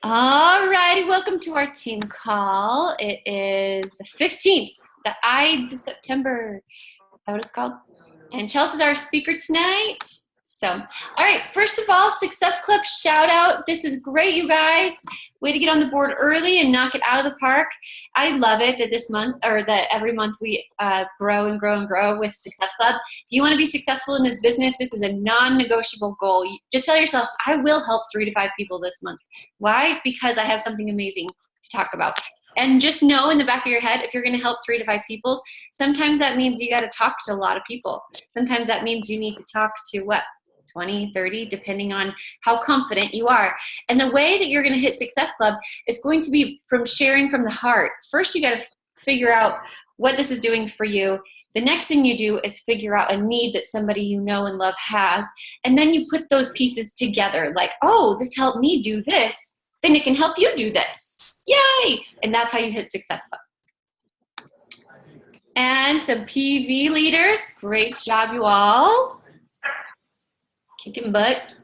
All righty, welcome to our team call. It is the 15th, the Ides of September. Is that what it's called? And Chelsea's our speaker tonight. So, all right, first of all, Success Club shout out. This is great, you guys. Way to get on the board early and knock it out of the park. I love it that this month, or that every month we grow and grow and grow with Success Club. If you want to be successful in this business, this is a non-negotiable goal. You just tell yourself, I will help 3 to 5 people this month. Why? Because I have something amazing to talk about. And just know in the back of your head, if you're going to help 3 to 5 people, sometimes that means you got to talk to a lot of people. Sometimes that means you need to talk to what? 20, 30, depending on how confident you are. And the way that you're going to hit Success Club is going to be from sharing from the heart. First, you got to figure out what this is doing for you. The next thing you do is figure out a need that somebody you know and love has. And then you put those pieces together like, oh, this helped me do this. Then it can help you do this. Yay! And that's how you hit Success Club. And some PV leaders. Great job, you all. Kicking butt.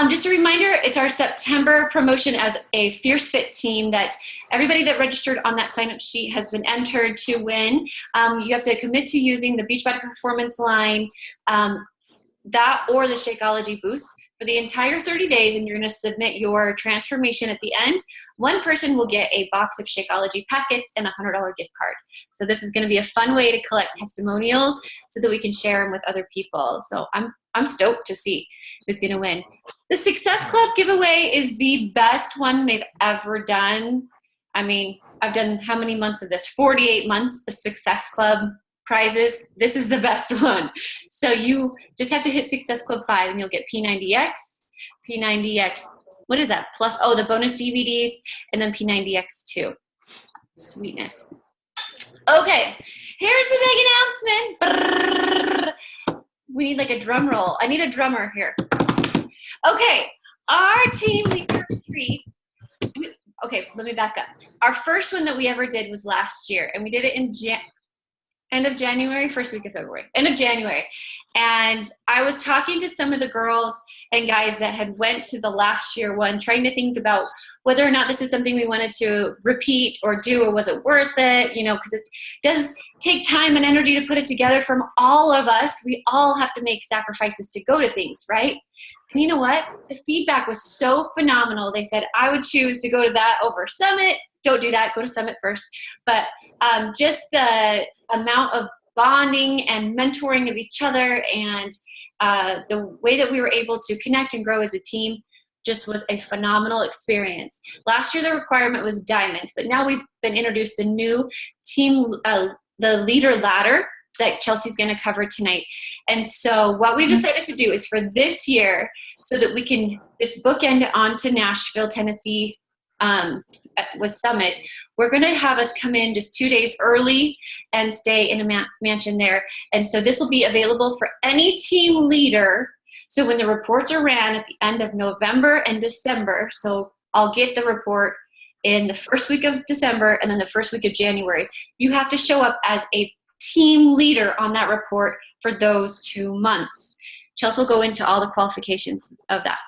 Just a reminder, it's our September promotion as a Fierce Fit team that everybody that registered on that sign-up sheet has been entered to win. You have to commit to using the Beachbody Performance line, that or the Shakeology Boost for the entire 30 days, and you're going to submit your transformation at the end. One person will get a box of Shakeology packets and a $100 gift card. So this is going to be a fun way to collect testimonials so that we can share them with other people. So I'm stoked to see who's going to win. The Success Club giveaway is the best one they've ever done. I mean, I've done how many months of this? 48 months of Success Club prizes. This is the best one. So you just have to hit Success Club 5 and you'll get P90X, what is that? Plus, oh, the bonus DVDs, and then P90X2. Sweetness. Okay, here's the big announcement. We need like a drum roll. I need a drummer here. Okay, our team leader retreat. Okay, let me back up. Our first one that we ever did was last year, and we did it in end of January, first week of February, end of January. And I was talking to some of the girls and guys that had went to the last year one, trying to think about whether or not this is something we wanted to repeat or do, or was it worth it, you know, because it does take time and energy to put it together from all of us. We all have to make sacrifices to go to things, right? And you know what? The feedback was so phenomenal. They said, I would choose to go to that over Summit. Don't do that. Go to Summit first. But just the amount of bonding and mentoring of each other and the way that we were able to connect and grow as a team just was a phenomenal experience. Last year, the requirement was Diamond, but now we've been introduced the new team, the leader ladder that Chelsea's going to cover tonight. And so what we've decided to do is for this year, so that we can this bookend onto Nashville, Tennessee, with Summit, we're going to have us come in just 2 days early and stay in a mansion there. And so this will be available for any team leader. So when the reports are ran at the end of November and December, so I'll get the report in the first week of December and then the first week of January, you have to show up as a team leader on that report for those 2 months. Chelsea will go into all the qualifications of that.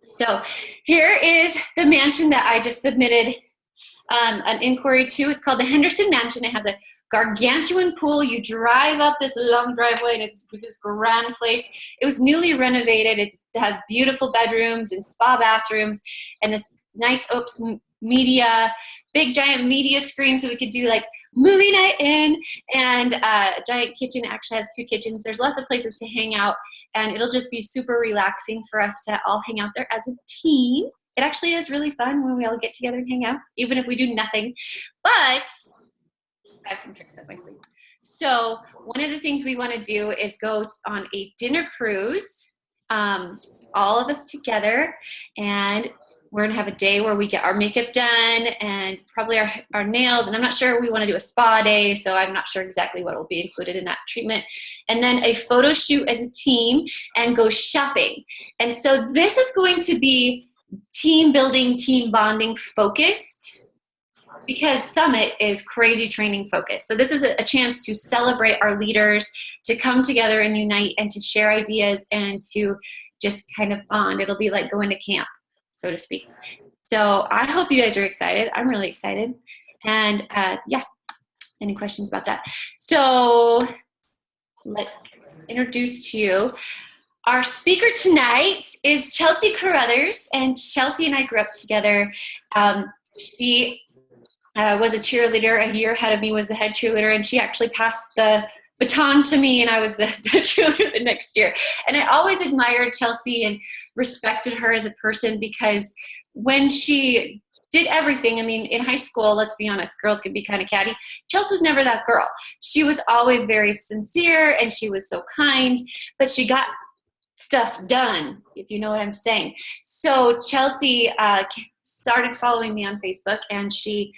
So here is the mansion that I just submitted an inquiry to. It's called the Henderson Mansion. It has a gargantuan pool. You drive up this long driveway and it's this grand place. It was newly renovated. It has beautiful bedrooms and spa bathrooms and this nice big giant media screen so we could do like movie night in, and a giant kitchen. Actually has 2 kitchens. There's lots of places to hang out, and it'll just be super relaxing for us to all hang out there as a team. It actually is really fun when we all get together and hang out, even if we do nothing. But I have some tricks up my sleeve. So one of the things we want to do is go on a dinner cruise, all of us together, and we're going to have a day where we get our makeup done and probably our nails. And I'm not sure we want to do a spa day, so I'm not sure exactly what will be included in that treatment. And then a photo shoot as a team and go shopping. And so this is going to be team building, team bonding focused, because Summit is crazy training focused. So this is a chance to celebrate our leaders, to come together and unite and to share ideas and to just kind of bond. It'll be like going to camp, so to speak. So I hope you guys are excited. I'm really excited. And yeah, any questions about that? So let's introduce to you. Our speaker tonight is Chelsea Carother, and Chelsea and I grew up together. She was a cheerleader. A year ahead of me, was the head cheerleader, and she actually passed the baton to me, and I was the cheerleader the next year. And I always admired Chelsea and respected her as a person, because when she did everything, I mean, in high school, let's be honest, girls can be kind of catty. Chelsea was never that girl. She was always very sincere, and she was so kind, but she got stuff done, if you know what I'm saying. So Chelsea started following me on Facebook, and she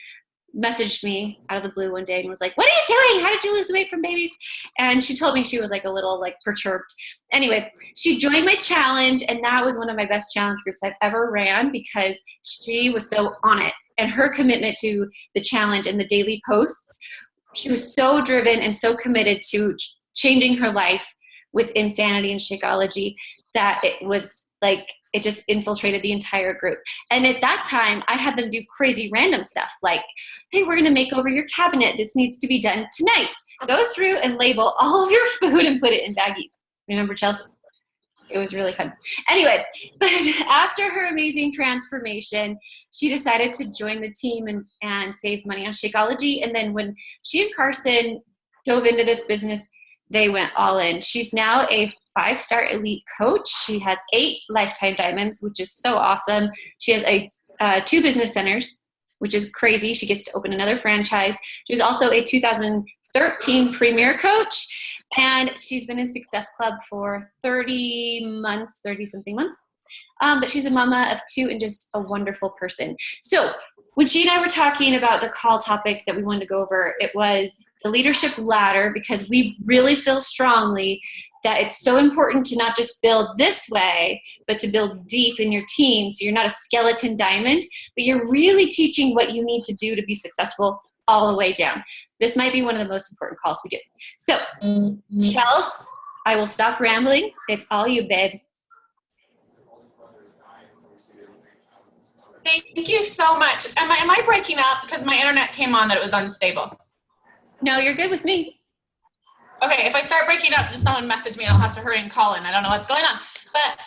messaged me out of the blue one day and was like, "What are you doing? How did you lose the weight from babies?" And she told me she was like a little like perturbed. Anyway, she joined my challenge, and that was one of my best challenge groups I've ever ran, because she was so on it, and her commitment to the challenge and the daily posts, she was so driven and so committed to changing her life with Insanity and Shakeology, that it was like, it just infiltrated the entire group. And at that time, I had them do crazy random stuff like, "Hey, we're gonna make over your cabinet. This needs to be done tonight. Go through and label all of your food and put it in baggies." Remember, Chelsea? It was really fun. Anyway, but after her amazing transformation, she decided to join the team and save money on Shakeology. And then when she and Carson dove into this business, they went all in. She's now a 5-star elite coach. She has 8 lifetime diamonds, which is so awesome. She has 2 business centers, which is crazy. She gets to open another franchise. She was also a 2013 Premier Coach, and she's been in Success Club for 30-something months. But she's a mama of 2 and just a wonderful person. So when she and I were talking about the call topic that we wanted to go over, it was the leadership ladder, because we really feel strongly that it's so important to not just build this way, but to build deep in your team. So you're not a skeleton diamond, but you're really teaching what you need to do to be successful all the way down. This might be one of the most important calls we do. So, Chelsea, I will stop rambling. It's all you, babe. Thank you so much. Am I breaking up? Because my internet came on that it was unstable. No, you're good with me. Okay, if I start breaking up, just someone message me. I'll have to hurry and call in. I don't know what's going on. But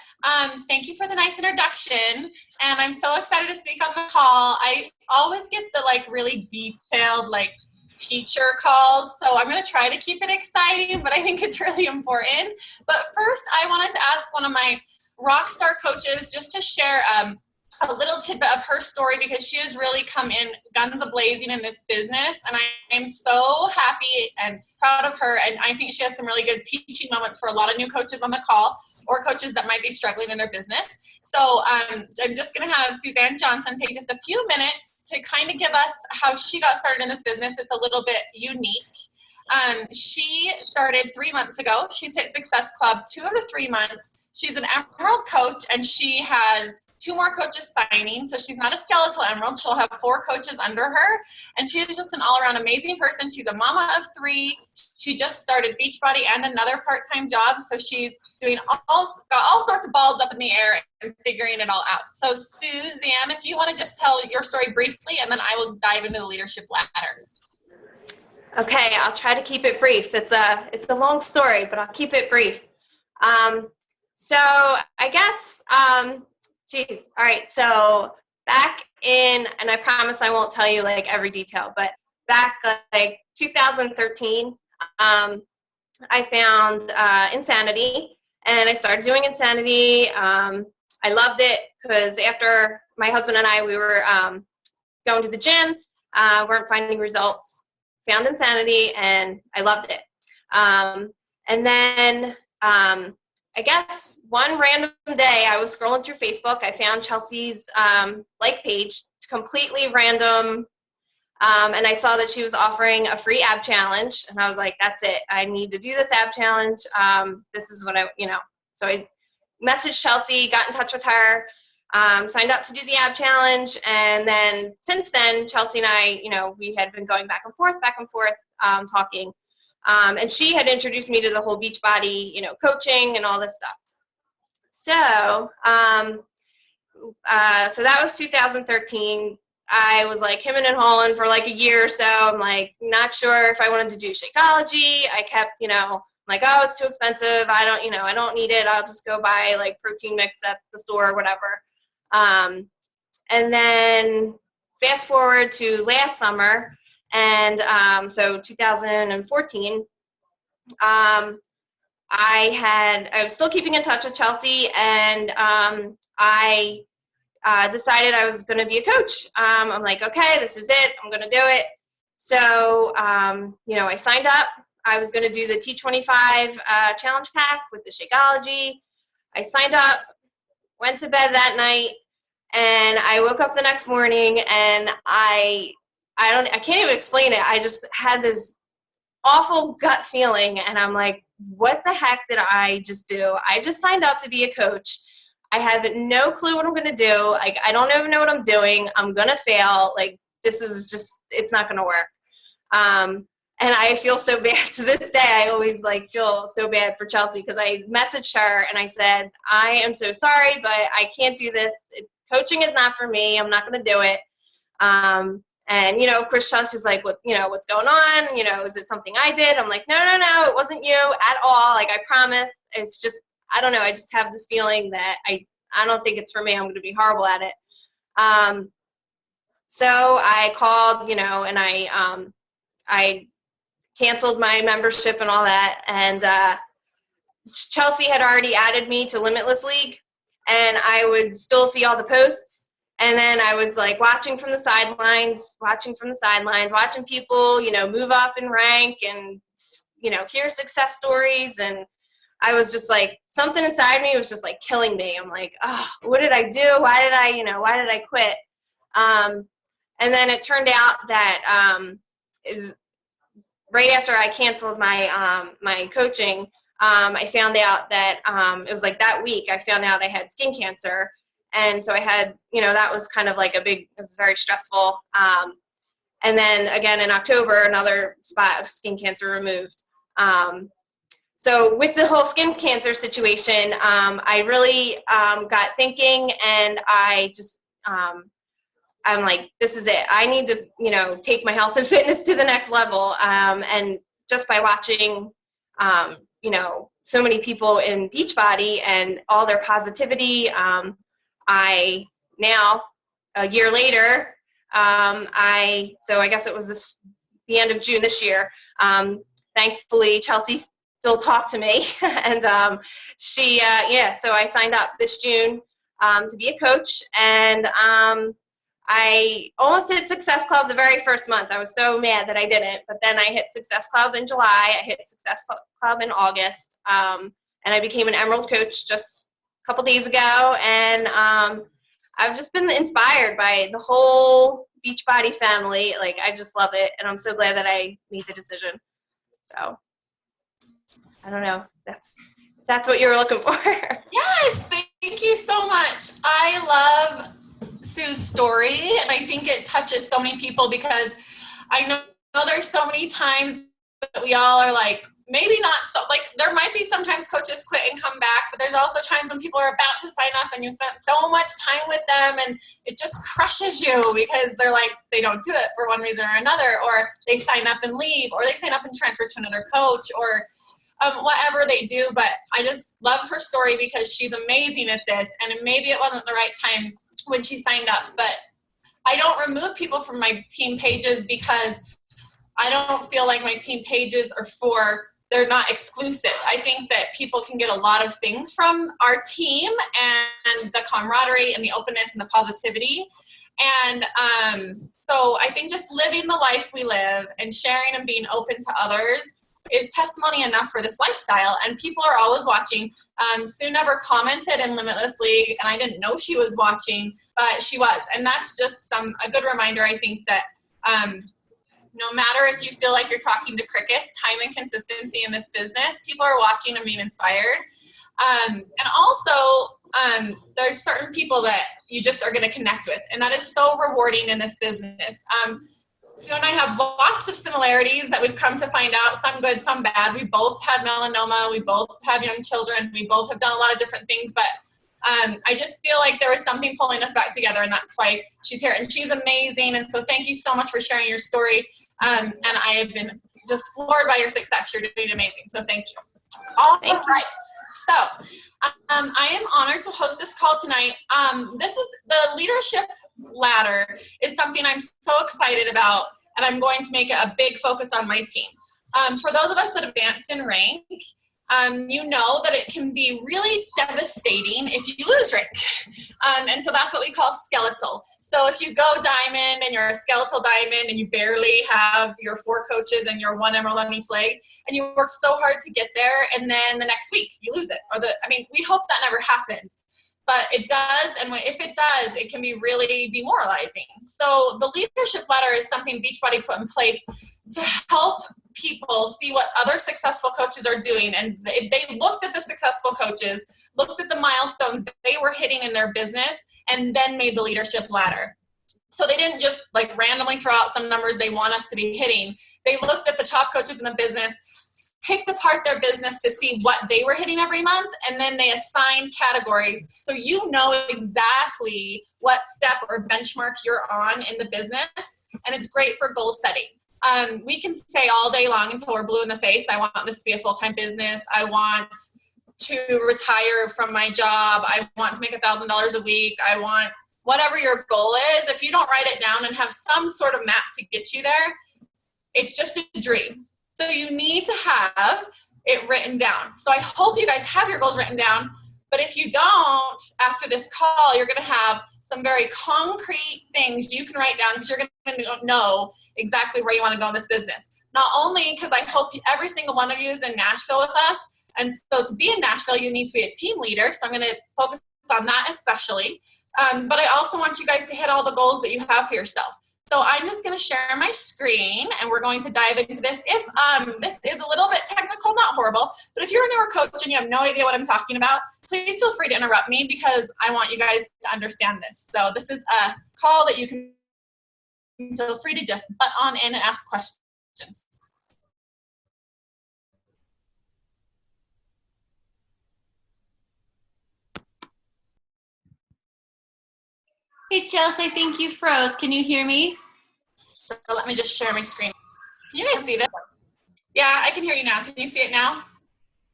thank you for the nice introduction. And I'm so excited to speak on the call. I always get the like really detailed like teacher calls. So I'm going to try to keep it exciting, but I think it's really important. But first, I wanted to ask one of my rock star coaches just to share a little tidbit of her story, because she has really come in guns a-blazing in this business, and I am so happy and proud of her, and I think she has some really good teaching moments for a lot of new coaches on the call, or coaches that might be struggling in their business. So I'm just going to have Suzanne Johnson take just a few minutes to kind of give us how she got started in this business. It's a little bit unique. She started 3 months ago. She's hit Success Club 2 of the 3 months. She's an Emerald coach, and she has 2 more coaches signing, so she's not a skeletal emerald. She'll have 4 coaches under her, and she is just an all-around amazing person. She's a mama of 3. She just started Beachbody and another part-time job, so she's doing got all sorts of balls up in the air and figuring it all out. So Suzanne, if you want to just tell your story briefly, and then I will dive into the leadership ladder. Okay, I'll try to keep it brief. It's a long story, but I'll keep it brief. So I guess. All right. So back in, and I promise I won't tell you like every detail, but back like 2013, I found Insanity, and I started doing Insanity. I loved it because after my husband and I, we were going to the gym, weren't finding results, found Insanity, and I loved it. And then I guess one random day I was scrolling through Facebook. I found Chelsea's like page. It's completely random. And I saw that she was offering a free ab challenge. And I was like, that's it. I need to do this ab challenge. This is what so I messaged Chelsea, got in touch with her, signed up to do the ab challenge. And then since then, Chelsea and I, we had been going back and forth, talking. And she had introduced me to the whole Beachbody, coaching and all this stuff. So, so that was 2013. I was like hemming and hawing for like a year or so. I'm like not sure if I wanted to do Shakeology. I kept, like, oh, it's too expensive. I don't need it. I'll just go buy like protein mix at the store or whatever. And then fast forward to last summer, and so 2014, I was still keeping in touch with Chelsea, and I decided I was going to be a coach. I'm like, okay, this is it. I'm going to do it. So, I signed up. I was going to do the T25 challenge pack with the Shakeology. I signed up, went to bed that night, and I woke up the next morning, and I can't even explain it. I just had this awful gut feeling, and I'm like, what the heck did I just do? I just signed up to be a coach. I have no clue what I'm going to do. Like, I don't even know what I'm doing. I'm going to fail. Like, this is just, it's not going to work. And I feel so bad to this day. I always like feel so bad for Chelsea, because I messaged her and I said, I am so sorry, but I can't do this. Coaching is not for me. I'm not going to do it. And, of course, Chelsea's like, what's going on? Is it something I did? I'm like, no, it wasn't you at all. Like, I promise. It's just, I don't know. I just have this feeling that I don't think it's for me. I'm going to be horrible at it. So I called, and I canceled my membership and all that. And Chelsea had already added me to Limitless League, and I would still see all the posts. And then I was like watching from the sidelines, watching people, move up in rank and, hear success stories. And I was just like, something inside me was just like killing me. I'm like, oh, what did I do? Why did I quit? And then it turned out that it was right after I canceled my my coaching. I found out that it was like that week I found out I had skin cancer. And so I had, that was kind of like it was very stressful. And then again in October, another spot of skin cancer removed. So with the whole skin cancer situation, I really got thinking, and I just, I'm like, this is it. I need to, take my health and fitness to the next level. And just by watching, so many people in Beachbody and all their positivity, I now, a year later, so I guess it was the end of June this year. Thankfully, Chelsea still talked to me, and she, so I signed up this June to be a coach, and I almost hit Success Club the very first month. I was so mad that I didn't, but then I hit Success Club in July. I hit Success Club in August, and I became an Emerald coach just a couple days ago, and I've just been inspired by the whole Beachbody family. Like, I just love it, and I'm so glad that I made the decision. So, I don't know. That's what you were looking for. Yes, thank you so much. I love Sue's story, and I think it touches so many people, because I know there's so many times that we all are like, maybe not so, like, there might be sometimes coaches quit and come back, but there's also times when people are about to sign up and you spent so much time with them and it just crushes you because they're like, they don't do it for one reason or another, or they sign up and leave, or they sign up and transfer to another coach, or whatever they do. But I just love her story because she's amazing at this, and maybe it wasn't the right time when she signed up, but I don't remove people from my team pages because I don't feel like my team pages they're not exclusive. I think that people can get a lot of things from our team, and the camaraderie and the openness and the positivity. And so I think just living the life we live and sharing and being open to others is testimony enough for this lifestyle. And people are always watching. Sue never commented in Limitless League, and I didn't know she was watching, but she was. And that's just a good reminder, I think, that no matter if you feel like you're talking to crickets, time and consistency in this business, people are watching and being inspired. And also, there's certain people that you just are going to connect with, and that is so rewarding in this business. Sue and I have lots of similarities that we've come to find out, some good, some bad. We both had melanoma. We both have young children. We both have done a lot of different things, but I just feel like there was something pulling us back together, and that's why she's here. And she's amazing. And so thank you so much for sharing your story. And I have been just floored by your success. You're doing amazing. So thank you. All right. So I am honored to host this call tonight. This is the leadership ladder is something I'm so excited about, and I'm going to make it a big focus on my team. For those of us that advanced in rank, you know that it can be really devastating if you lose rank. And so that's what we call skeletal. So if you go diamond and you're a skeletal diamond and you barely have your 4 coaches and your 1 emerald on each leg, and you work so hard to get there, and then the next week you lose it. We hope that never happens. But it does, and if it does, it can be really demoralizing. So the leadership ladder is something Beachbody put in place to help people see what other successful coaches are doing. And they looked at the successful coaches, looked at the milestones that they were hitting in their business, and then made the leadership ladder. So they didn't just like randomly throw out some numbers they want us to be hitting. They looked at the top coaches in the business, picked apart their business to see what they were hitting every month, and then they assigned categories so you know exactly what step or benchmark you're on in the business, and it's great for goal setting. We can say all day long until we're blue in the face, I want this to be a full-time business, I want to retire from my job, I want to make $1,000 a week, I want whatever your goal is. If you don't write it down and have some sort of map to get you there, it's just a dream. So you need to have it written down. So I hope you guys have your goals written down, but if you don't, after this call, you're gonna have some very concrete things you can write down because you're gonna know exactly where you wanna go in this business. Not only because I hope every single one of you is in Nashville with us, and so to be in Nashville, you need to be a team leader, so I'm gonna focus on that especially, but I also want you guys to hit all the goals that you have for yourself. So I'm just going to share my screen, and we're going to dive into this. If this is a little bit technical, not horrible, but if you're a newer coach and you have no idea what I'm talking about, please feel free to interrupt me because I want you guys to understand this. So this is a call that you can feel free to just butt on in and ask questions. Hey, Chelsea, I think you froze. Can you hear me? So let me just share my screen. Can you guys see this? Yeah, I can hear you now. Can you see it now?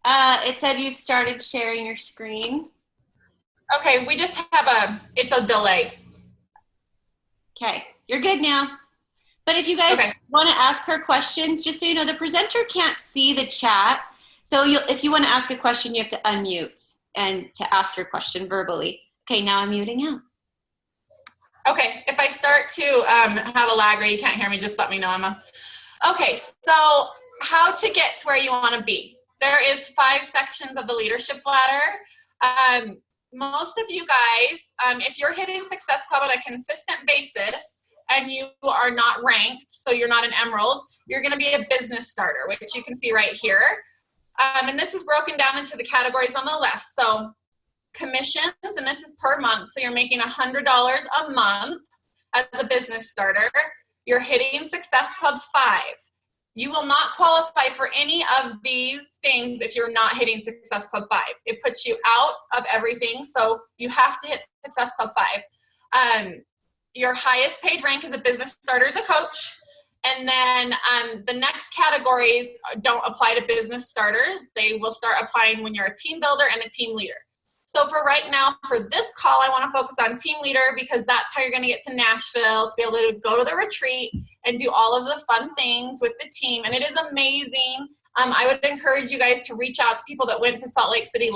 It said you've started sharing your screen. Okay, we just have it's a delay. Okay, you're good now. But if you guys want to ask her questions, just so you know, the presenter can't see the chat. So if you want to ask a question, you have to unmute and to ask your question verbally. Okay, now I'm muting out. Okay, if I start to have a lag or you can't hear me, just let me know, Emma. Okay, so how to get to where you want to be. There is 5 sections of the leadership ladder. Most of you guys, if you're hitting Success Club on a consistent basis and you are not ranked, so you're not an emerald, you're going to be a business starter, which you can see right here. And this is broken down into the categories on the left. So commissions, and this is per month, so you're making $100 a month as a business starter. You're hitting Success Club 5. You will not qualify for any of these things if you're not hitting Success Club 5. It puts you out of everything, so you have to hit Success Club 5. Your highest paid rank as a business starter is a coach, and then the next categories don't apply to business starters. They will start applying when you're a team builder and a team leader. So for right now, for this call, I want to focus on team leader because that's how you're going to get to Nashville, to be able to go to the retreat and do all of the fun things with the team. And it is amazing. I would encourage you guys to reach out to people that went to Salt Lake City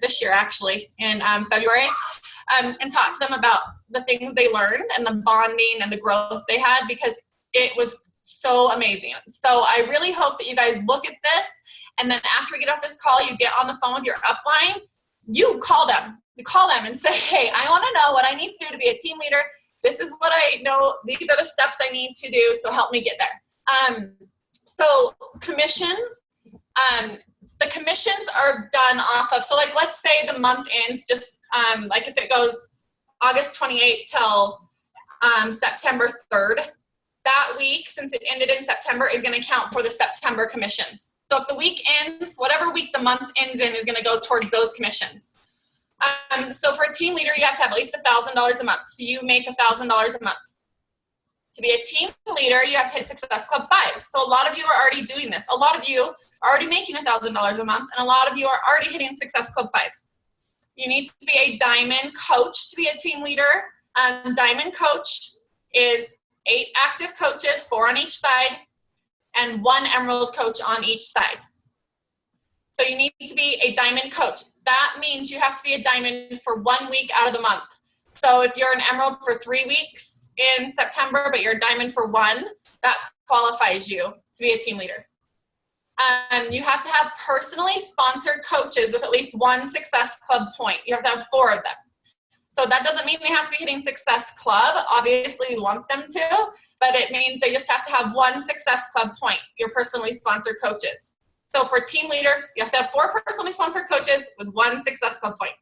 this year actually, in February, and talk to them about the things they learned and the bonding and the growth they had because it was so amazing. So I really hope that you guys look at this, and then after we get off this call, you get on the phone with your upline. You call them and say, hey, I want to know what I need to do to be a team leader. This is what I know. These are the steps I need to do. So help me get there. So commissions, the commissions are done off of, so like, let's say the month ends just like if it goes August 28th till September 3rd, that week, since it ended in September, is going to count for the September commissions. So if the week ends, whatever week the month ends in is going to go towards those commissions. So for a team leader, you have to have at least $1,000 a month. So you make $1,000 a month. To be a team leader, you have to hit Success Club 5. So a lot of you are already doing this. A lot of you are already making $1,000 a month, and a lot of you are already hitting Success Club 5. You need to be a diamond coach to be a team leader. Diamond coach is 8 active coaches, 4 on each side, and 1 emerald coach on each side. So you need to be a diamond coach. That means you have to be a diamond for 1 week out of the month. So if you're an emerald for 3 weeks in September, but you're a diamond for 1, that qualifies you to be a team leader. You have to have personally sponsored coaches with at least 1 Success Club point. You have to have 4 of them. So that doesn't mean they have to be hitting Success Club. Obviously, we want them to, but it means they just have to have 1 Success Club point, your personally sponsored coaches. So for team leader, you have to have 4 personally sponsored coaches with 1 Success Club point.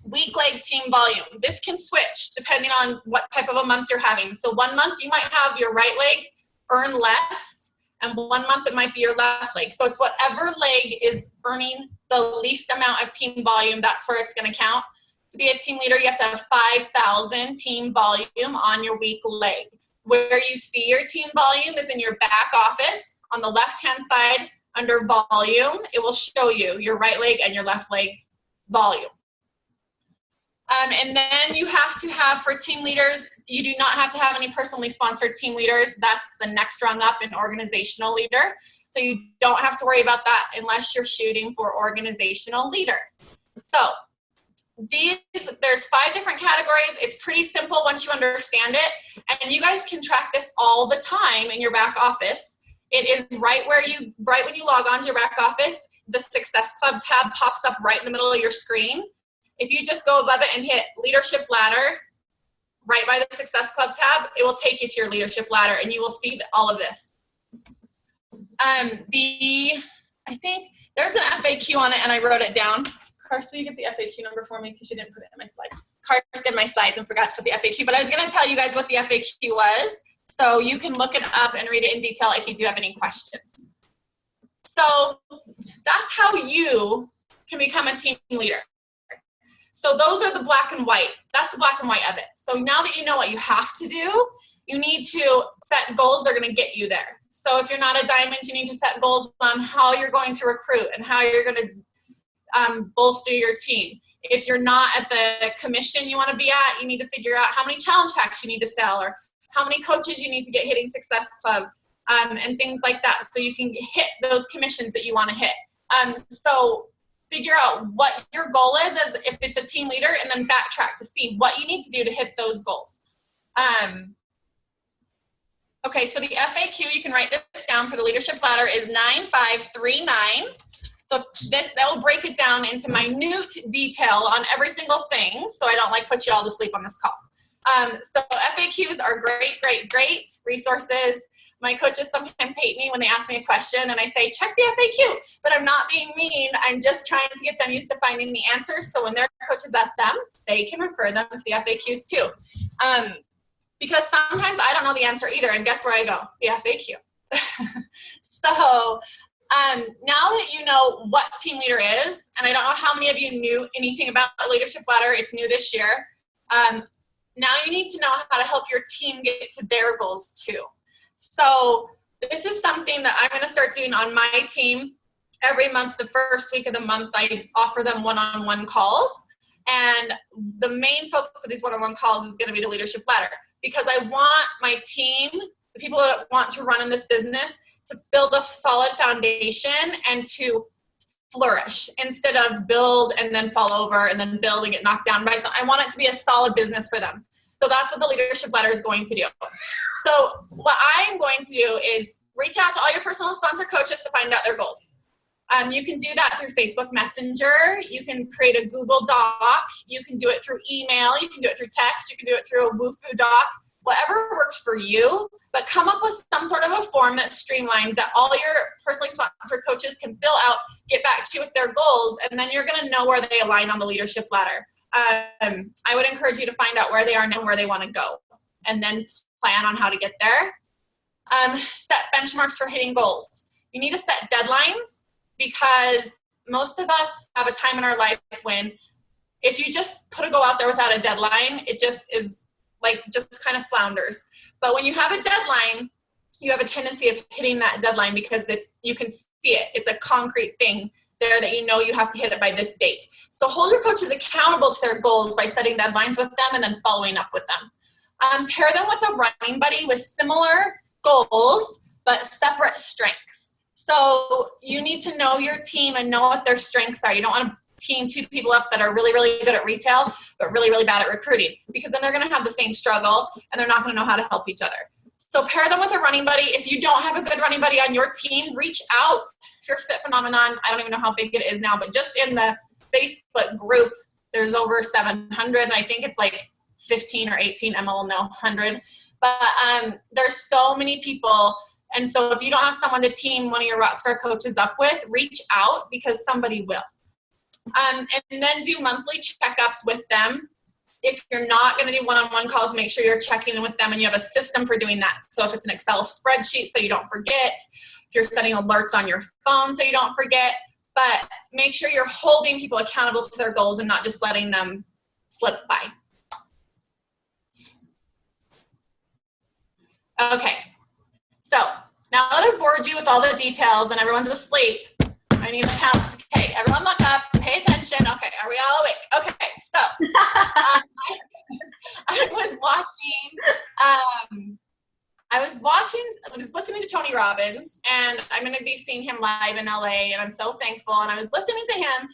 Weak leg team volume. This can switch depending on what type of a month you're having. So 1 month you might have your right leg earn less, and 1 month it might be your left leg. So it's whatever leg is earning the least amount of team volume, that's where it's going to count. To be a team leader, you have to have 5,000 team volume on your weak leg. Where you see your team volume is in your back office. On the left-hand side, under volume, it will show you your right leg and your left leg volume. And then you have to have, for team leaders, you do not have to have any personally sponsored team leaders. That's the next rung up in organizational leader. So you don't have to worry about that unless you're shooting for organizational leader. So there's 5 different categories. It's pretty simple once you understand it. And you guys can track this all the time in your back office. It is right when you log on to your back office, the Success Club tab pops up right in the middle of your screen. If you just go above it and hit Leadership Ladder, right by the Success Club tab, it will take you to your Leadership Ladder, and you will see all of this. I think there's an FAQ on it, and I wrote it down. Cars, will you get the FAQ number for me, because you didn't put it in my slides. Cars did my slides and forgot to put the FAQ, but I was going to tell you guys what the FAQ was, so you can look it up and read it in detail if you do have any questions. So that's how you can become a team leader. So those are the black and white. That's the black and white of it. So now that you know what you have to do, you need to set goals that are going to get you there. So if you're not a diamond, you need to set goals on how you're going to recruit and how you're going to bolster your team. If you're not at the commission you want to be at, you need to figure out how many challenge packs you need to sell, or how many coaches you need to get hitting Success Club, and things like that, so you can hit those commissions that you want to hit. So figure out what your goal is as if it's a team leader, and then backtrack to see what you need to do to hit those goals. Okay, so the FAQ, you can write this down for the Leadership Ladder, is 9539. So that will break it down into minute detail on every single thing, so I don't put you all to sleep on this call. So FAQs are great resources. My coaches sometimes hate me when they ask me a question and I say, check the FAQ, but I'm not being mean. I'm just trying to get them used to finding the answers, so when their coaches ask them, they can refer them to the FAQs too. Because sometimes I don't know the answer either, and guess where I go? The FAQ. So now that you know what team leader is, and I don't know how many of you knew anything about the Leadership Ladder, it's new this year, now you need to know how to help your team get to their goals too. So this is something that I'm going to start doing on my team. Every month, the first week of the month, I offer them one-on-one calls. And the main focus of these one-on-one calls is going to be the Leadership Ladder, because I want my team, the people that want to run in this business, to build a solid foundation and to flourish instead of build and then fall over and then build and get knocked down by something. I want it to be a solid business for them. So that's what the Leadership Ladder is going to do. So what I'm going to do is reach out to all your personal sponsor coaches to find out their goals. You can do that through Facebook Messenger. You can create a Google Doc. You can do it through email. You can do it through text. You can do it through a Woofu Doc. Whatever works for you, but come up with some sort of a form that's streamlined that all your personally sponsored coaches can fill out, get back to you with their goals, and then you're going to know where they align on the Leadership Ladder. I would encourage you to find out where they are now and where they want to go, and then plan on how to get there. Set benchmarks for hitting goals. You need to set deadlines, because most of us have a time in our life when If you just put a goal out there without a deadline, it just is like, just kind of flounders. But when you have a deadline, you have a tendency of hitting that deadline because you can see it. It's a concrete thing there that you know you have to hit it by this date. So hold your coaches accountable to their goals by setting deadlines with them and then following up with them. Pair them with a running buddy with similar goals but separate strengths. So you need to know your team and know what their strengths are. You don't want to team two people up that are really, really good at retail but really, really bad at recruiting, because then they're going to have the same struggle and they're not going to know how to help each other. So pair them with a running buddy. If you don't have a good running buddy on your team, reach out. Fierce Fit Phenomenon, I don't even know how big it is now, but just in the Facebook group, there's over 700, and I think it's like 15 or 18, Emma will know, 100. But there's so many people, and so if you don't have someone to team one of your Rockstar coaches up with, reach out because somebody will. And then do monthly checkups with them. If you're not going to do one-on-one calls, make sure you're checking in with them and you have a system for doing that. So if it's an Excel spreadsheet so you don't forget, if you're setting alerts on your phone so you don't forget, but make sure you're holding people accountable to their goals and not just letting them slip by. Okay, so now that I've bored you with all the details and everyone's asleep, I need to count. Okay, everyone look up, pay attention. Okay, are we all awake? Okay, so I was listening to Tony Robbins, and I'm going to be seeing him live in LA, and I'm so thankful. And I was listening to him,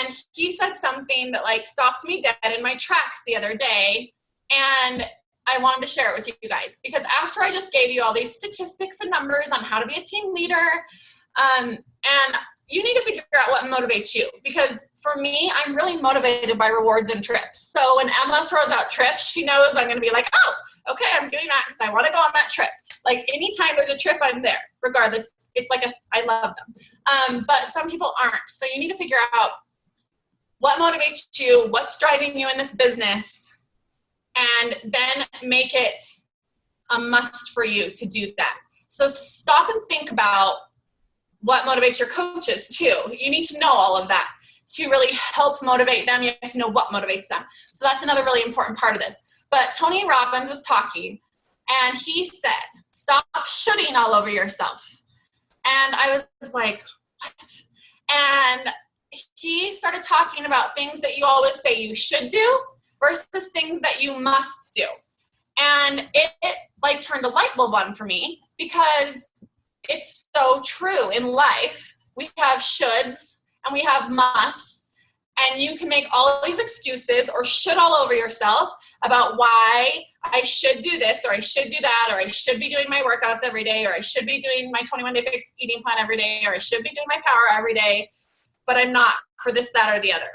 and he said something that like stopped me dead in my tracks the other day, and I wanted to share it with you guys, because after I just gave you all these statistics and numbers on how to be a team leader, and you need to figure out what motivates you, because for me, I'm really motivated by rewards and trips. So when Emma throws out trips, she knows I'm going to be like, oh, okay, I'm doing that because I want to go on that trip. Like anytime there's a trip, I'm there, regardless. It's like I love them. But some people aren't. So you need to figure out what motivates you, what's driving you in this business, and then make it a must for you to do that. So stop and think about what motivates your coaches too. You need to know all of that to really help motivate them. You have to know what motivates them. So that's another really important part of this. But Tony Robbins was talking, and he said, stop shoulding all over yourself. And I was like, what? And he started talking about things that you always say you should do versus things that you must do. And it like turned a light bulb on for me, because it's so true in life. We have shoulds and we have musts, and you can make all these excuses or should all over yourself about why I should do this, or I should do that, or I should be doing my workouts every day, or I should be doing my 21-day fixed eating plan every day, or I should be doing my power every day, but I'm not for this, that, or the other.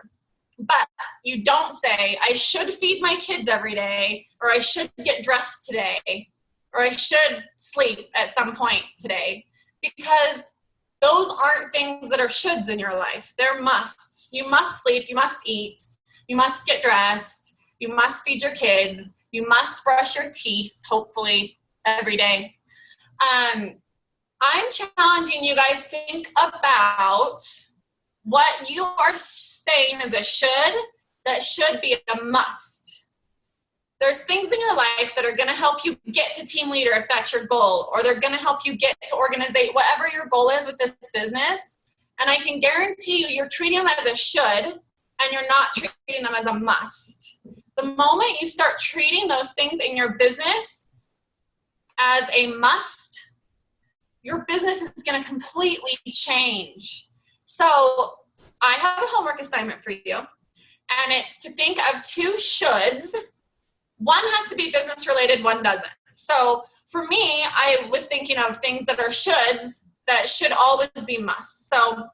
But you don't say, I should feed my kids every day, or I should get dressed today, or I should sleep at some point today, because those aren't things that are shoulds in your life. They're musts. You must sleep, you must eat, you must get dressed, you must feed your kids, you must brush your teeth, hopefully, every day. I'm challenging you guys to think about what you are saying is a should that should be a must. There's things in your life that are going to help you get to team leader if that's your goal, or they're going to help you get to organize whatever your goal is with this business. And I can guarantee you're treating them as a should, and you're not treating them as a must. The moment you start treating those things in your business as a must, your business is going to completely change. So I have a homework assignment for you, and it's to think of two shoulds. One has to be business related, one doesn't. So for me, I was thinking of things that are shoulds that should always be musts. So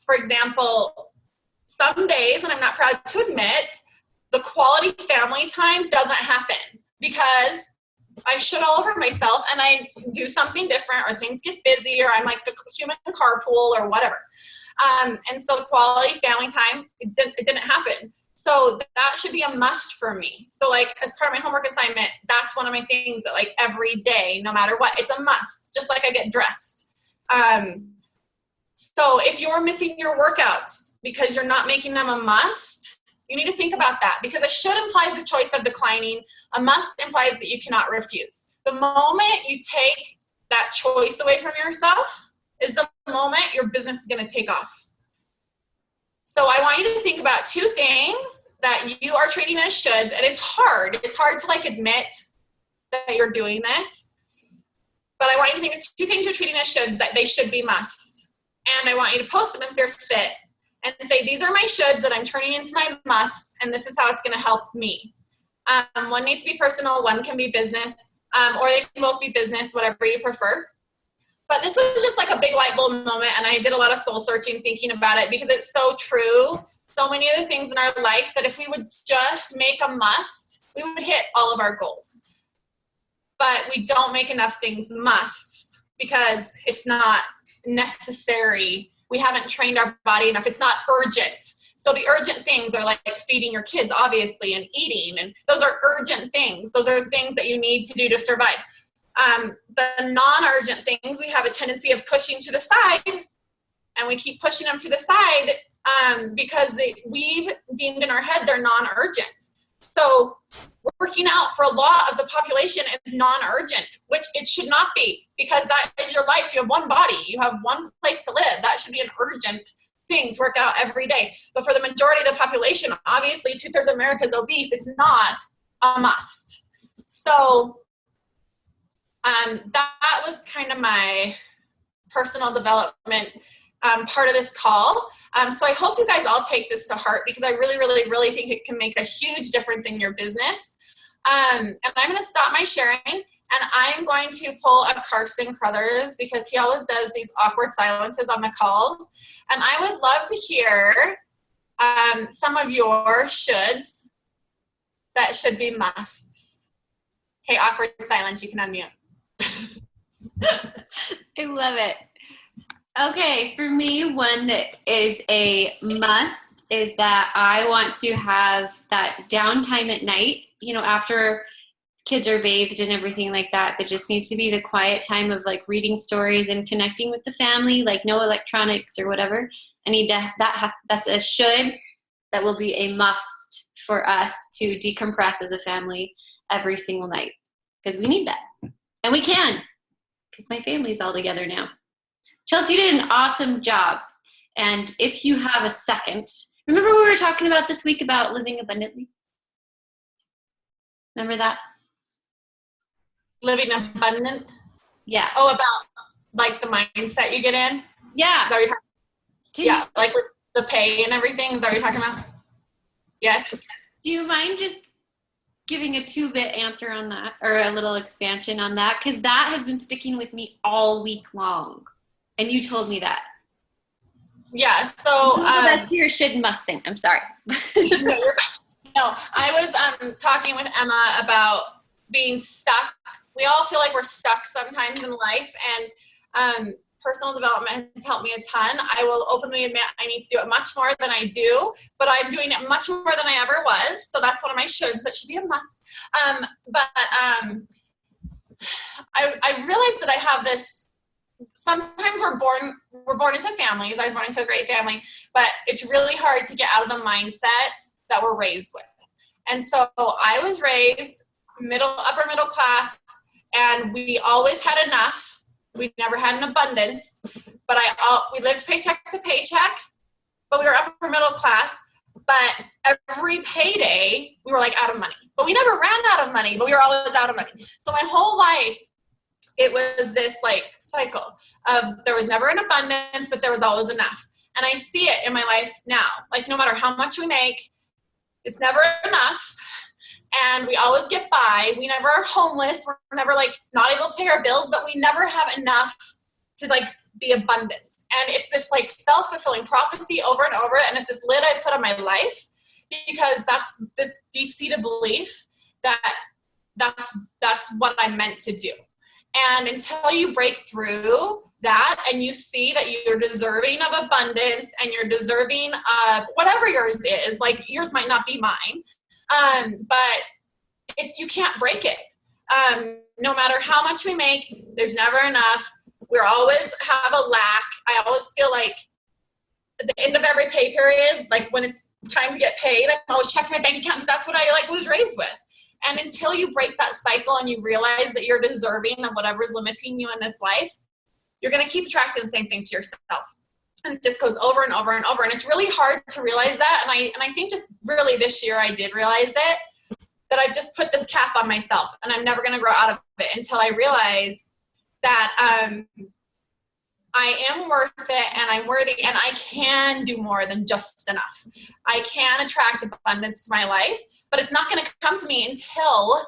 for example, some days, and I'm not proud to admit, the quality family time doesn't happen because I should all over myself and I do something different, or things get busy, or I'm like the human carpool or whatever. And so quality family time, it didn't happen. So that should be a must for me. So like as part of my homework assignment, that's one of my things that like every day, no matter what, it's a must, just like I get dressed. So if you're missing your workouts because you're not making them a must, You need to think about that, because a should implies the choice of declining. A must implies that you cannot refuse. The moment you take that choice away from yourself is the moment your business is going to take off. So I want you to think about two things that you are treating as shoulds, and it's hard. It's hard to like admit that you're doing this, but I want you to think of two things you're treating as shoulds that they should be musts. And I want you to post them if they're fit and say, these are my shoulds that I'm turning into my musts, and this is how it's going to help me. One needs to be personal, one can be business, or they can both be business, whatever you prefer. But this was just like a big light bulb moment, and I did a lot of soul searching thinking about it, because it's so true. So many of the things in our life that if we would just make a must, we would hit all of our goals. But we don't make enough things musts because it's not necessary. We haven't trained our body enough. It's not urgent. So the urgent things are like feeding your kids, obviously, and eating. And those are urgent things. Those are things that you need to do to survive. The non-urgent things, we have a tendency of pushing to the side, and we keep pushing them to the side because we've deemed in our head they're non-urgent. So working out for a lot of the population is non-urgent, which it should not be, because that is your life. You have one body. You have one place to live. That should be an urgent thing to work out every day. But for the majority of the population, obviously 2/3 of America is obese. It's not a must. So that was kind of my personal development part of this call. So I hope you guys all take this to heart, because I really, really, really think it can make a huge difference in your business. And I'm going to stop my sharing, and I'm going to pull a Chelsea Carother, because he always does these awkward silences on the calls. And I would love to hear some of your shoulds that should be musts. Okay, awkward silence, you can unmute. I love it. Okay, for me, one that is a must is that I want to have that downtime at night, after kids are bathed and everything like that. There just needs to be the quiet time of like reading stories and connecting with the family, like no electronics or whatever. I need to, that's a should that will be a must for us to decompress as a family every single night, because we need that. And we can, because my family's all together now. Chelsea, you did an awesome job. And if you have a second, remember we were talking about this week about living abundantly? Remember that? Living abundant? Yeah. Oh, about like the mindset you get in? Yeah. Is that what you're talking? Yeah, like with the pay and everything. Is that what you're talking about? Yes. Do you mind just giving a 2-bit answer on that, or a little expansion on that? Because that has been sticking with me all week long. And you told me that. Yeah, so that's your should and must thing. I'm sorry. No, you're fine. No, I was talking with Emma about being stuck. We all feel like we're stuck sometimes in life, and personal development has helped me a ton. I will openly admit I need to do it much more than I do, but I'm doing it much more than I ever was. So that's one of my shoulds that should be a must. I realized that I have this. Sometimes we're born into families. I was born into a great family, but it's really hard to get out of the mindsets that we're raised with. And so I was raised upper middle class, and we always had enough. We never had an abundance, but we lived paycheck to paycheck, but we were upper middle class. But every payday, we were like out of money. But we never ran out of money, but we were always out of money. So my whole life, it was this like cycle of there was never an abundance, but there was always enough. And I see it in my life now. Like no matter how much we make, it's never enough. And we always get by. We never are homeless. We're never like not able to pay our bills, but we never have enough to like be abundance. And it's this like self-fulfilling prophecy over and over. And it's this lid I put on my life, because that's this deep-seated belief that that's what I'm meant to do. And until you break through that and you see that you're deserving of abundance and you're deserving of whatever yours is, like yours might not be mine, but you can't break it. No matter how much we make, there's never enough. We always have a lack. I always feel like at the end of every pay period, like when it's trying to get paid. I'm always checking my bank account because that's what I like was raised with. And until you break that cycle and you realize that you're deserving of whatever's limiting you in this life, you're going to keep attracting the same thing to yourself. And it just goes over and over and over. And it's really hard to realize that. And I think just really this year I did realize it, that I've just put this cap on myself and I'm never going to grow out of it until I realize that I am worth it and I'm worthy and I can do more than just enough. I can attract abundance to my life, but it's not going to come to me until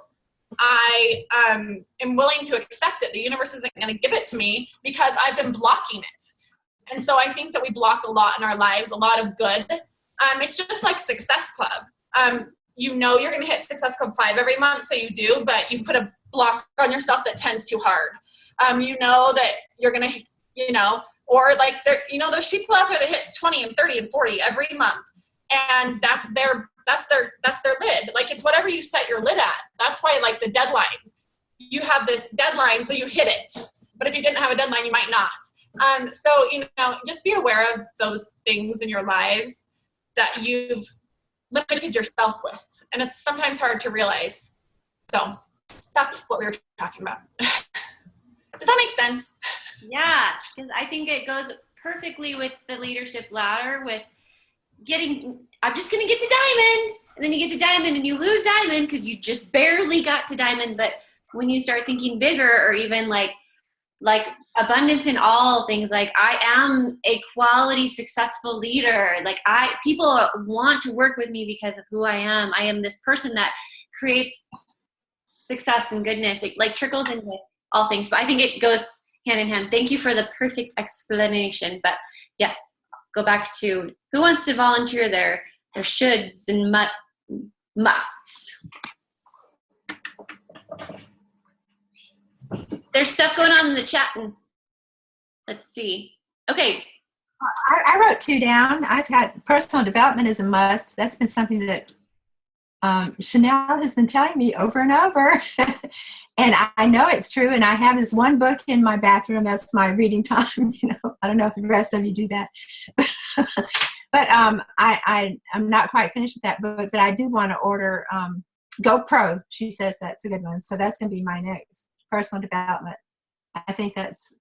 I am willing to accept it. The universe isn't going to give it to me because I've been blocking it. And so I think that we block a lot in our lives, a lot of good. It's just like Success Club. You know you're going to hit Success Club 5 every month, so you do, but you've put a block on yourself that 10's too hard. You know that you're going to, you know, or like there, you know, there's people out there that hit 20 and 30 and 40 every month, and that's their lid. Like, it's whatever you set your lid at. That's why, like, the deadlines, you have this deadline, so you hit it. But if you didn't have a deadline, you might not. So, you know, just be aware of those things in your lives that you've limited yourself with. And it's sometimes hard to realize. So that's what we were talking about. Does that make sense? Yeah, because I think it goes perfectly with the leadership ladder with getting, I'm just going to get to diamond. And then you get to diamond and you lose diamond because you just barely got to diamond. But when you start thinking bigger, or even like abundance in all things, like I am a quality, successful leader. Like people want to work with me because of who I am. I am this person that creates success and goodness. It like trickles into all things. But I think it goes hand in hand. Thank you for the perfect explanation. But yes, go back to who wants to volunteer their shoulds and musts. There's stuff going on in the chat. And let's see. Okay. I wrote 2 down. I've had personal development is a must. That's been something that Chanel has been telling me over and over. And I know it's true. And I have this one book in my bathroom. That's my reading time. You know, I don't know if the rest of you do that. But I'm not quite finished with that book, but I do want to order GoPro. She says that's a good one. So that's going to be my next personal development. I think that's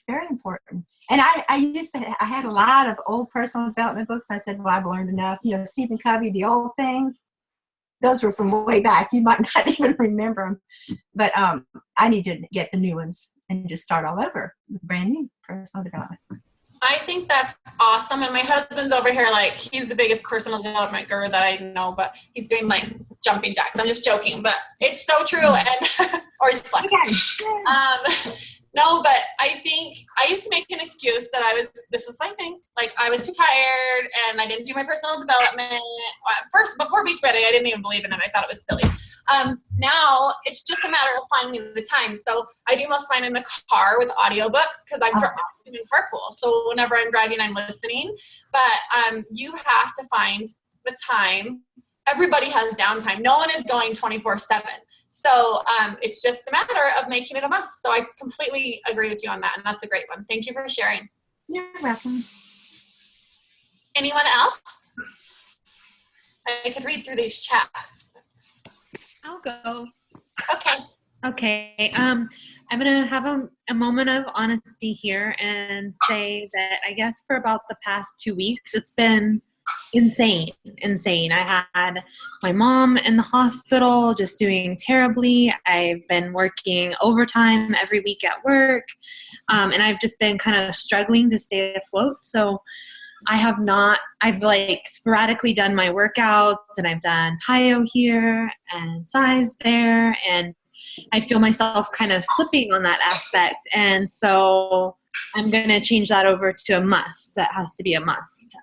very important. And I had a lot of old personal development books. I said, well, I've learned enough. You know, Stephen Covey, the old things, those were from way back. You might not even remember them. But I need to get the new ones and just start all over with brand new personal development. I think that's awesome. And my husband's over here, like, he's the biggest personal development guru that I know, but he's doing like jumping jacks. I'm just joking, but it's so true. And or he's flexing. Okay. No, but I think I used to make an excuse that this was my thing. Like, I was too tired and I didn't do my personal development. First, before Beachbody, I didn't even believe in it. I thought it was silly. Now it's just a matter of finding the time. So I do most of mine in the car with audiobooks because I'm driving in carpool. So whenever I'm driving, I'm listening. But you have to find the time. Everybody has downtime. No one is going 24/7. So it's just a matter of making it a must. So I completely agree with you on that. And that's a great one. Thank you for sharing. You're welcome. Anyone else? I could read through these chats. I'll go. Okay. Okay. I'm going to have a moment of honesty here and say that I guess for about the past 2 weeks, it's been insane. I had my mom in the hospital just doing terribly. I've been working overtime every week at work. And I've just been kind of struggling to stay afloat. So I've like sporadically done my workouts, and I've done PIO here and size there. And I feel myself kind of slipping on that aspect. And so I'm going to change that over to a must. That has to be a must.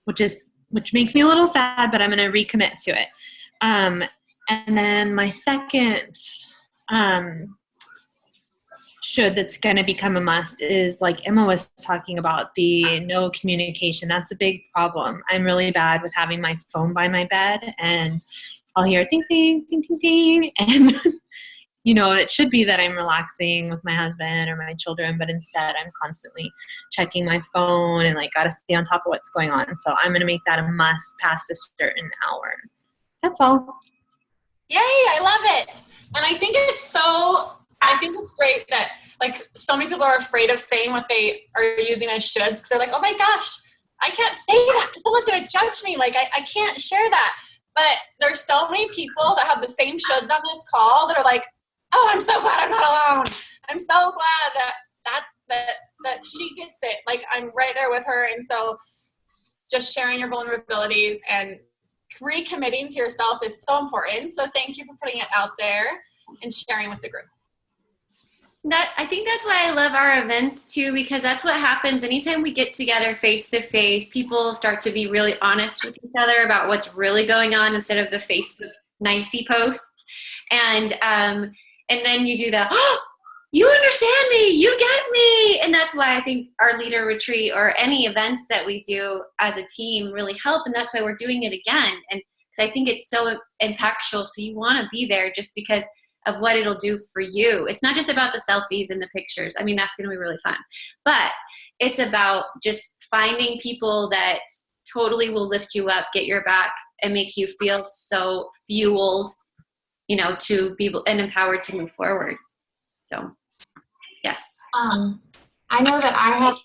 Which makes me a little sad, but I'm going to recommit to it. And then my second should that's going to become a must is, like Emma was talking about, the no communication. That's a big problem. I'm really bad with having my phone by my bed, and I'll hear ding, ding, ding, ding, ding. And it should be that I'm relaxing with my husband or my children, but instead I'm constantly checking my phone and like got to stay on top of what's going on. So I'm going to make that a must past a certain hour. That's all. Yay, I love it. And I think it's great that like so many people are afraid of saying what they are using as shoulds because they're like, oh my gosh, I can't say that because someone's going to judge me. Like I can't share that. But there's so many people that have the same shoulds on this call that are like, oh, I'm so glad I'm not alone. I'm so glad that she gets it. Like I'm right there with her. And so just sharing your vulnerabilities and recommitting to yourself is so important. So thank you for putting it out there and sharing with the group. I think that's why I love our events too, because that's what happens anytime we get together face to face. People start to be really honest with each other about what's really going on instead of the Facebook nicey posts. And then you do the, oh, you understand me, you get me. And that's why I think our leader retreat or any events that we do as a team really help. And that's why we're doing it again. And because I think it's so impactful. So you want to be there just because of what it'll do for you. It's not just about the selfies and the pictures. I mean, that's going to be really fun. But it's about just finding people that totally will lift you up, get your back, and make you feel so fueled, to be and empowered to move forward. So, yes. I know that I have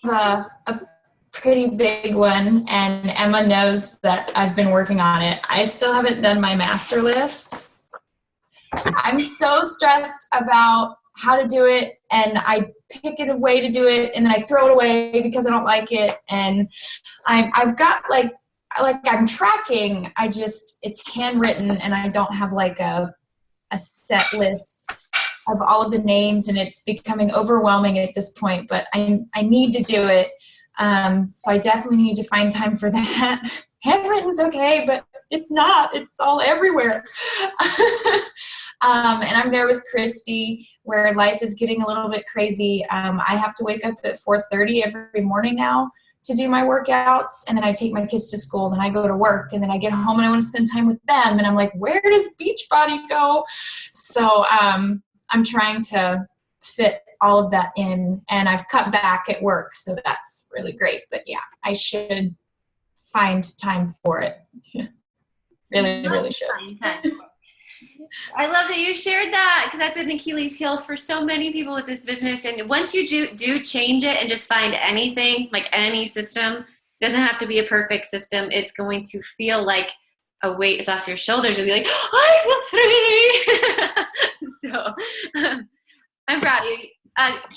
a pretty big one, and Emma knows that I've been working on it. I still haven't done my master list. I'm so stressed about how to do it, and I pick a way to do it, and then I throw it away because I don't like it. And I've got like I'm tracking. It's handwritten, and I don't have like a set list of all of the names, and it's becoming overwhelming at this point. But I need to do it, so I definitely need to find time for that. Handwritten's okay, but it's not. It's all everywhere. And I'm there with Christy, where life is getting a little bit crazy. I have to wake up at 4:30 every morning now to do my workouts, and then I take my kids to school, then I go to work, and then I get home and I want to spend time with them, and I'm like, where does Beachbody go? So I'm trying to fit all of that in, and I've cut back at work, so that's really great. But yeah, I should find time for it. Really should. I love that you shared that, because that's an Achilles heel for so many people with this business. And once you do change it and just find anything, like any system, it doesn't have to be a perfect system. It's going to feel like a weight is off your shoulders. You'll be like, I feel free. So I'm proud of you.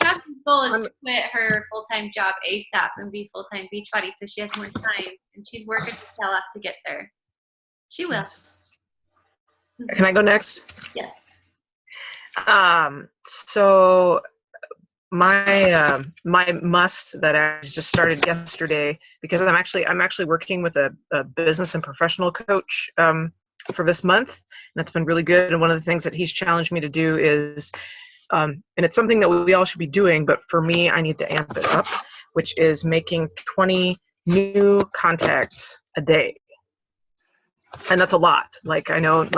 Chelsea goal is to quit her full-time job ASAP and be full-time Beachbody, so she has more time, and she's working her tail off to get there. She will. Can I go next? Yes. So my must that I just started yesterday, because I'm actually working with a business and professional coach for this month, and that's been really good. And one of the things that he's challenged me to do is, and it's something that we all should be doing, but for me, I need to amp it up, which is making 20 new contacts a day. And that's a lot. Like, I know,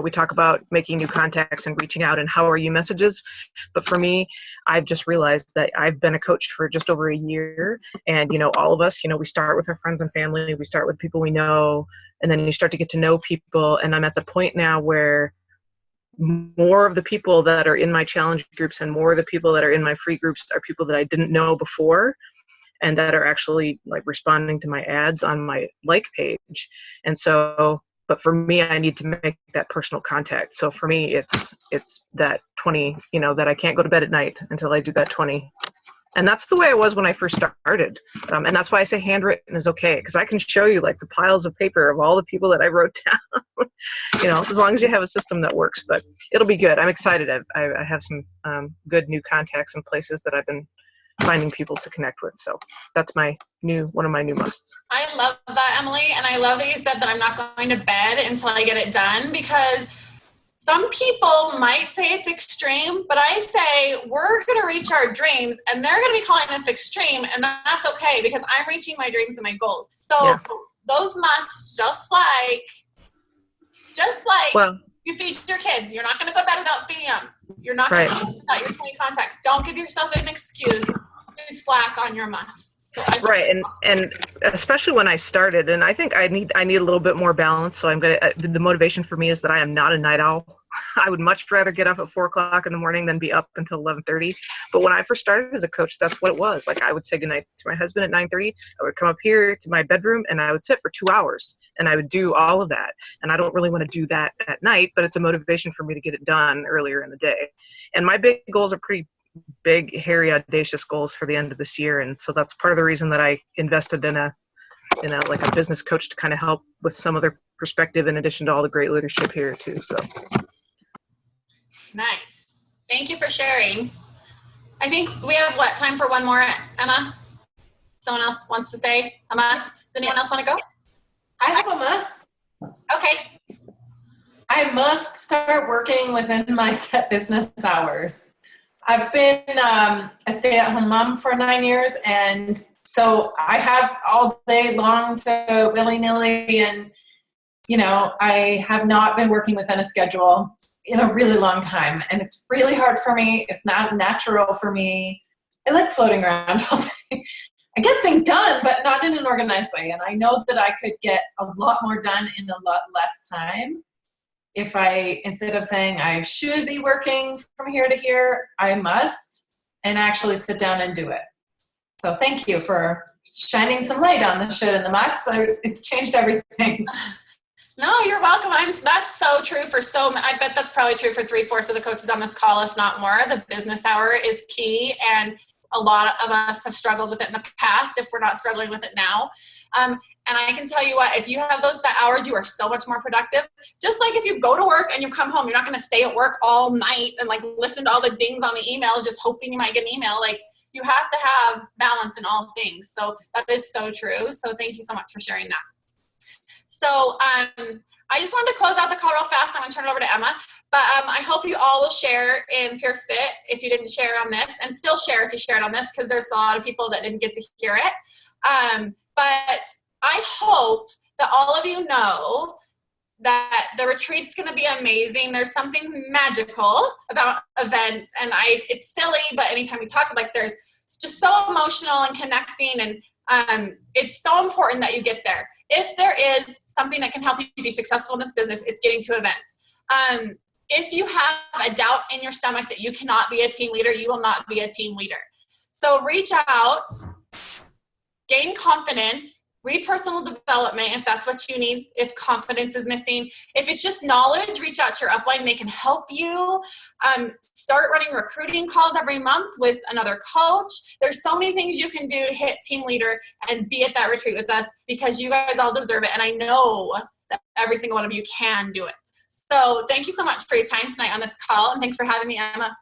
we talk about making new contacts and reaching out and how are you messages. But for me, I've just realized that I've been a coach for just over a year. And, all of us, we start with our friends and family. We start with people we know. And then you start to get to know people. And I'm at the point now where more of the people that are in my challenge groups and more of the people that are in my free groups are people that I didn't know before, and that are actually responding to my ads on my page. And so, but for me, I need to make that personal contact. So for me, it's that 20, that I can't go to bed at night until I do that 20. And that's the way it was when I first started. And that's why I say handwritten is okay, because I can show you the piles of paper of all the people that I wrote down, as long as you have a system that works. But it'll be good. I'm excited. I have some good new contacts and places that I've been finding people to connect with. So that's one of my new musts. I love that, Emily. And I love that you said that I'm not going to bed until I get it done, because some people might say it's extreme, but I say we're going to reach our dreams, and they're going to be calling us extreme, and that's okay, because I'm reaching my dreams and my goals. So those musts, just like You feed your kids. You're not going to go to bed without feeding them. You're not going to go without your 20 contacts. Don't give yourself an excuse to slack on your musts. So Right, and especially when I started, and I think I need a little bit more balance. So the motivation for me is that I am not a night owl. I would much rather get up at 4:00 in the morning than be up until 11:30. But when I first started as a coach, that's what it was. Like, I would say goodnight to my husband at 9:30. I would come up here to my bedroom and I would sit for 2 hours and I would do all of that. And I don't really want to do that at night, but it's a motivation for me to get it done earlier in the day. And my big goals are pretty big, hairy, audacious goals for the end of this year. And so that's part of the reason that I invested in a business coach to kind of help with some of their perspective, in addition to all the great leadership here too. So nice. Thank you for sharing. I think we have time for one more, Emma? Someone else wants to say a must? Does anyone else want to go? I have a must. Okay. I must start working within my set business hours. I've been a stay-at-home mom for 9 years, and so I have all day long to willy-nilly, and I have not been working within a schedule in a really long time, and it's really hard for me. It's not natural for me. I like floating around all day. I get things done, but not in an organized way, and I know that I could get a lot more done in a lot less time if I, instead of saying I should be working from here to here, I must, and actually sit down and do it. So thank you for shining some light on the should and the must. It's changed everything. No, you're welcome. That's so true for I bet that's probably true for 3/4 of the coaches on this call, if not more. The business hour is key, and a lot of us have struggled with it in the past if we're not struggling with it now. And I can tell you what, if you have those hours, you are so much more productive. Just like if you go to work and you come home, you're not going to stay at work all night and listen to all the dings on the emails, just hoping you might get an email. You have to have balance in all things. So that is so true. So thank you so much for sharing that. So I just wanted to close out the call real fast. I'm going to turn it over to Emma. But I hope you all will share in Fierce Fit if you didn't share on this, and still share if you shared on this, because there's a lot of people that didn't get to hear it. But I hope that all of you know that the retreat's going to be amazing. There's something magical about events, and it's silly, but anytime we talk about it's just so emotional and connecting, and it's so important that you get there. If there is something that can help you be successful in this business, it's getting to events. If you have a doubt in your stomach that you cannot be a team leader, you will not be a team leader. So reach out, gain confidence, read personal development if that's what you need, if confidence is missing. If it's just knowledge, reach out to your upline. They can help you. Start running recruiting calls every month with another coach. There's so many things you can do to hit team leader and be at that retreat with us, because you guys all deserve it. And I know that every single one of you can do it. So thank you so much for your time tonight on this call, and thanks for having me, Emma.